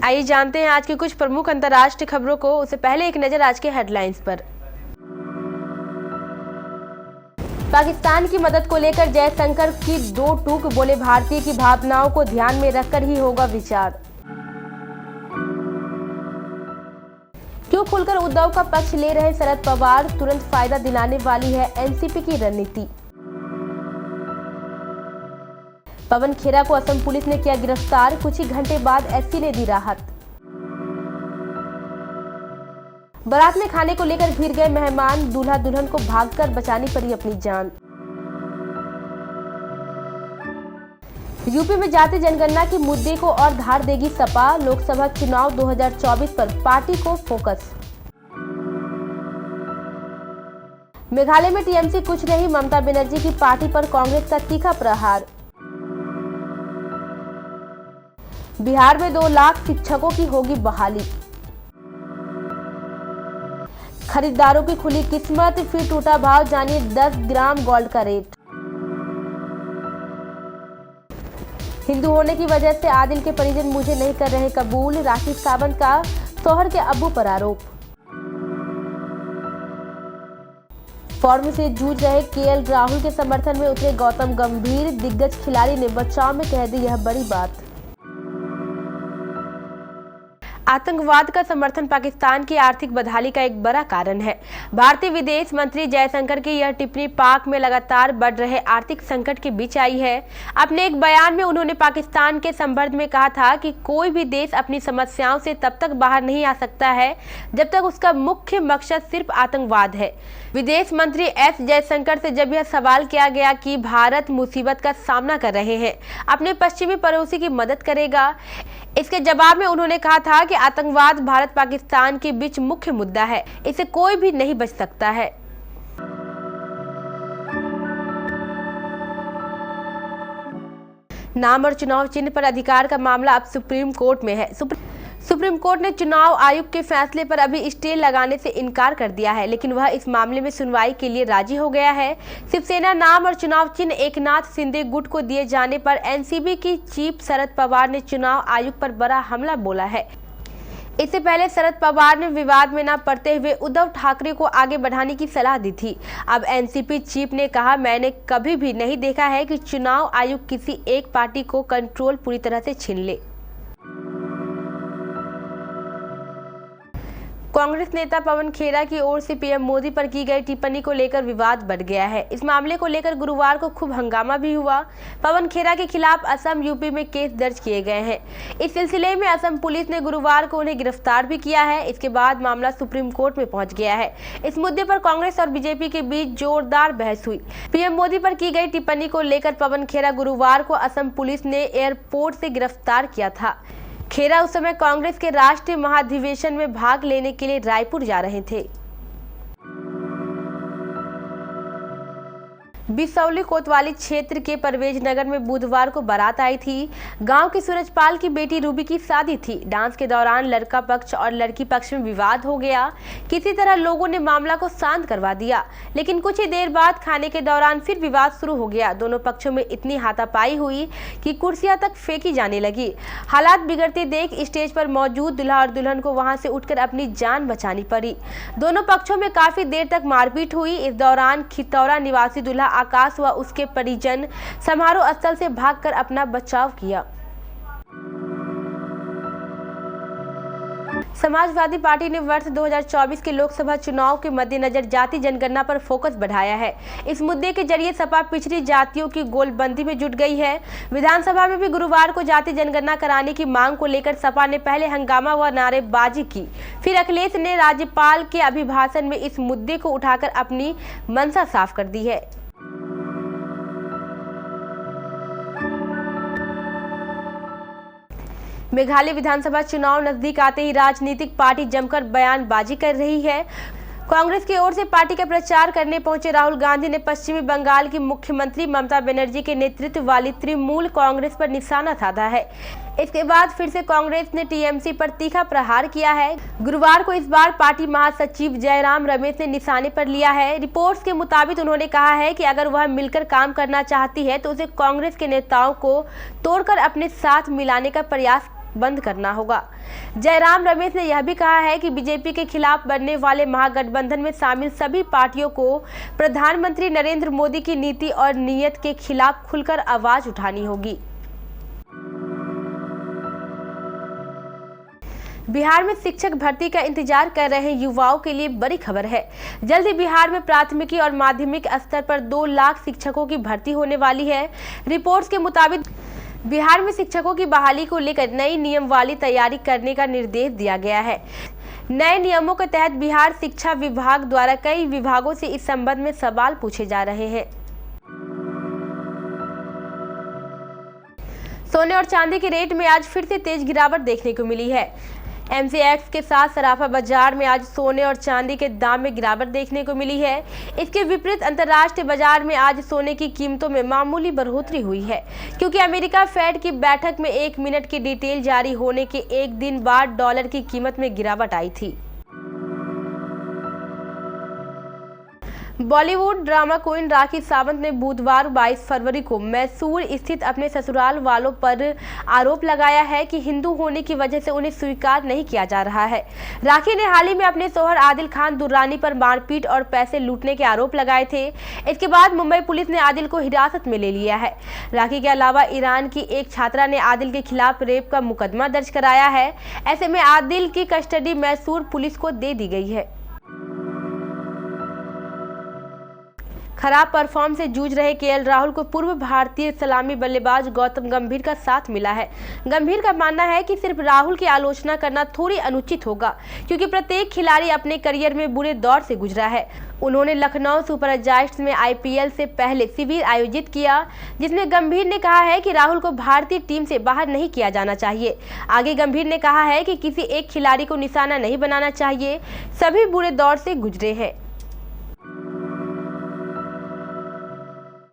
आइए जानते हैं आज की कुछ प्रमुख अंतर्राष्ट्रीय खबरों को। उससे पहले एक नजर आज के हेडलाइंस पर। पाकिस्तान की मदद को लेकर जयशंकर की दो टूक, बोले भारतीय की भावनाओं को ध्यान में रखकर ही होगा विचार। क्यों खुलकर उद्धव का पक्ष ले रहे शरद पवार, तुरंत फायदा दिलाने वाली है एनसीपी की रणनीति। पवन खेरा को असम पुलिस ने किया गिरफ्तार, कुछ ही घंटे बाद एसपी ने दी राहत। बारात में खाने को लेकर भीड़ गए मेहमान, दूल्हा दुल्हन को भागकर बचानी पड़ी अपनी जान। यूपी में जाति जनगणना के मुद्दे को और धार देगी सपा, लोकसभा चुनाव 2024 पर पार्टी को फोकस। मेघालय में टीएमसी कुछ नहीं, ममता बनर्जी की पार्टी पर कांग्रेस का तीखा प्रहार। बिहार में 2 लाख शिक्षकों की होगी बहाली। खरीदारों की खुली किस्मत, फिर टूटा भाव, जानिए 10 ग्राम गोल्ड का रेट। हिंदू होने की वजह से आदिल के परिजन मुझे नहीं कर रहे कबूल, राखी सावंत का शौहर के अब्बू पर आरोप। फॉर्म से जूझ रहे केएल राहुल के समर्थन में उतरे गौतम गंभीर, दिग्गज खिलाड़ी ने बचाव में कह दी यह बड़ी बात। आतंकवाद का समर्थन पाकिस्तान की आर्थिक बदहाली का एक बड़ा कारण है। भारतीय विदेश मंत्री जयशंकर की यह टिप्पणी पाक में लगातार बढ़ रहे आर्थिक संकट के बीच आई है। अपने एक बयान में उन्होंने पाकिस्तान के संदर्भ में कहा था कि कोई भी देश अपनी समस्याओं से तब तक बाहर नहीं आ सकता है जब तक उसका मुख्य मकसद सिर्फ आतंकवाद है। विदेश मंत्री एस जयशंकर से जब यह सवाल किया गया कि भारत मुसीबत का सामना कर रहे हैं, अपने पश्चिमी पड़ोसी की मदद करेगा, इसके जवाब में उन्होंने कहा था कि आतंकवाद भारत पाकिस्तान के बीच मुख्य मुद्दा है, इसे कोई भी नहीं बच सकता है। नाम और चुनाव चिन्ह पर अधिकार का मामला अब सुप्रीम कोर्ट में है। सुप्रीम कोर्ट ने चुनाव आयोग के फैसले पर अभी स्टे लगाने से इनकार कर दिया है, लेकिन वह इस मामले में सुनवाई के लिए राजी हो गया है। शिवसेना नाम और चुनाव चिन्ह एकनाथ शिंदे गुट को दिए जाने पर एनसीपी की चीफ शरद पवार ने चुनाव आयोग पर बड़ा हमला बोला है। इससे पहले शरद पवार ने विवाद में न पड़ते हुए उद्धव ठाकरे को आगे बढ़ाने की सलाह दी थी। अब एनसीपी चीफ ने कहा, मैंने कभी भी नहीं देखा है कि चुनाव आयोग किसी एक पार्टी को कंट्रोल पूरी तरह से छीन ले। कांग्रेस नेता पवन खेरा की ओर से पीएम मोदी पर की गई टिप्पणी को लेकर विवाद बढ़ गया है। इस मामले को लेकर गुरुवार को खूब हंगामा भी हुआ। पवन खेरा के खिलाफ असम यूपी में केस दर्ज किए गए हैं। इस सिलसिले में असम पुलिस ने गुरुवार को उन्हें गिरफ्तार भी किया है। इसके बाद मामला सुप्रीम कोर्ट में पहुंच गया है। इस मुद्दे पर कांग्रेस और बीजेपी के बीच जोरदार बहस हुई। पीएम मोदी पर की गई टिप्पणी को लेकर पवन खेरा गुरुवार को असम पुलिस ने एयरपोर्ट से गिरफ्तार किया था। खेरा उस समय कांग्रेस के राष्ट्रीय महाधिवेशन में भाग लेने के लिए रायपुर जा रहे थे। बिसौली कोतवाली क्षेत्र के परवेज नगर में बुधवार को बारात आई थी। गांव की सूरजपाल की बेटी रूबी की शादी थी। डांस के दौरान लड़का पक्ष और लड़की पक्ष में विवाद हो गया। किसी तरह लोगों ने मामला को शांत करवा दिया, लेकिन कुछ ही देर बाद खाने के दौरान फिर विवाद शुरू हो गया। दोनों पक्षों में इतनी हाथापाई हुई कि कुर्सियां तक फेंकी जाने लगी। हालात बिगड़ते देख स्टेज पर मौजूद दूल्हा और दुल्हन को वहां से उठकर अपनी जान बचानी पड़ी। दोनों पक्षों में काफी देर तक मारपीट हुई। इस दौरान खितौरा निवासी दूल्हा आकाश व उसके परिजन समारोह स्थल से भागकर अपना बचाव किया। समाजवादी पार्टी ने वर्ष 2024 के लोकसभा चुनाव के मद्देनजर जाति जनगणना पर फोकस बढ़ाया है। इस मुद्दे के जरिए सपा पिछड़ी जातियों की गोलबंदी में जुट गई है। विधानसभा में भी गुरुवार को जाति जनगणना कराने की मांग को लेकर सपा ने पहले हंगामा व नारेबाजी की। फिर अखिलेश ने राज्यपाल के अभिभाषण में इस मुद्दे को उठाकर अपनी मंशा साफ कर दी है। मेघालय विधानसभा चुनाव नजदीक आते ही राजनीतिक पार्टी जमकर बयानबाजी कर रही है। कांग्रेस की ओर से पार्टी का प्रचार करने पहुंचे राहुल गांधी ने पश्चिमी बंगाल की मुख्यमंत्री ममता बनर्जी के नेतृत्व वाली तृणमूल कांग्रेस पर निशाना साधा है। इसके बाद फिर से कांग्रेस ने टीएमसी पर तीखा प्रहार किया है। गुरुवार को इस बार पार्टी महासचिव जयराम रमेश ने निशाने पर लिया है। रिपोर्ट्स के मुताबिक उन्होंने कहा है कि अगर वह मिलकर काम करना चाहती है तो उसे कांग्रेस के नेताओं को तोड़कर अपने साथ मिलाने का प्रयास बंद करना होगा। जयराम रमेश ने यह भी कहा है कि बीजेपी के खिलाफ बनने वाले महागठबंधन में शामिल सभी पार्टियों को प्रधानमंत्री नरेंद्र मोदी की नीति और नीयत के खिलाफ खुलकर आवाज उठानी होगी। बिहार में शिक्षक भर्ती का इंतजार कर रहे युवाओं के लिए बड़ी खबर है। जल्द ही बिहार में प्राथमिकी और माध्यमिक स्तर पर 2 लाख शिक्षकों की भर्ती होने वाली है। रिपोर्ट्स के मुताबिक बिहार में शिक्षकों की बहाली को लेकर नई नियम वाली तैयारी करने का निर्देश दिया गया है। नए नियमों के तहत बिहार शिक्षा विभाग द्वारा कई विभागों से इस संबंध में सवाल पूछे जा रहे हैं। सोने और चांदी के रेट में आज फिर से तेज गिरावट देखने को मिली है। MCX के साथ सराफा बाजार में आज सोने और चांदी के दाम में गिरावट देखने को मिली है। इसके विपरीत अंतर्राष्ट्रीय बाजार में आज सोने की कीमतों में मामूली बढ़ोतरी हुई है, क्योंकि अमेरिका फेड की बैठक में 1 मिनट की डिटेल जारी होने के एक दिन बाद डॉलर की कीमत में गिरावट आई थी। बॉलीवुड ड्रामा क्वीन राखी सावंत ने बुधवार 22 फरवरी को मैसूर स्थित अपने ससुराल वालों पर आरोप लगाया है कि हिंदू होने की वजह से उन्हें स्वीकार नहीं किया जा रहा है। राखी ने हाल ही में अपने शौहर आदिल खान दुर्रानी पर मारपीट और पैसे लूटने के आरोप लगाए थे। इसके बाद मुंबई पुलिस ने आदिल को हिरासत में ले लिया है। राखी के अलावा ईरान की एक छात्रा ने आदिल के खिलाफ रेप का मुकदमा दर्ज कराया है। ऐसे में आदिल की कस्टडी मैसूर पुलिस को दे दी गई है। खराब परफॉर्म से जूझ रहे KL राहुल को पूर्व भारतीय सलामी बल्लेबाज गौतम गंभीर का साथ मिला है। गंभीर का मानना है कि सिर्फ राहुल की आलोचना करना थोड़ी अनुचित होगा, क्योंकि प्रत्येक खिलाड़ी अपने करियर में बुरे दौर से गुजरा है। उन्होंने लखनऊ सुपर जायंट्स में IPL से पहले शिविर आयोजित किया, जिसमें गंभीर ने कहा है कि राहुल को भारतीय टीम से बाहर नहीं किया जाना चाहिए। आगे गंभीर ने कहा है कि किसी एक खिलाड़ी को निशाना नहीं बनाना चाहिए, सभी बुरे दौर से गुजरे हैं।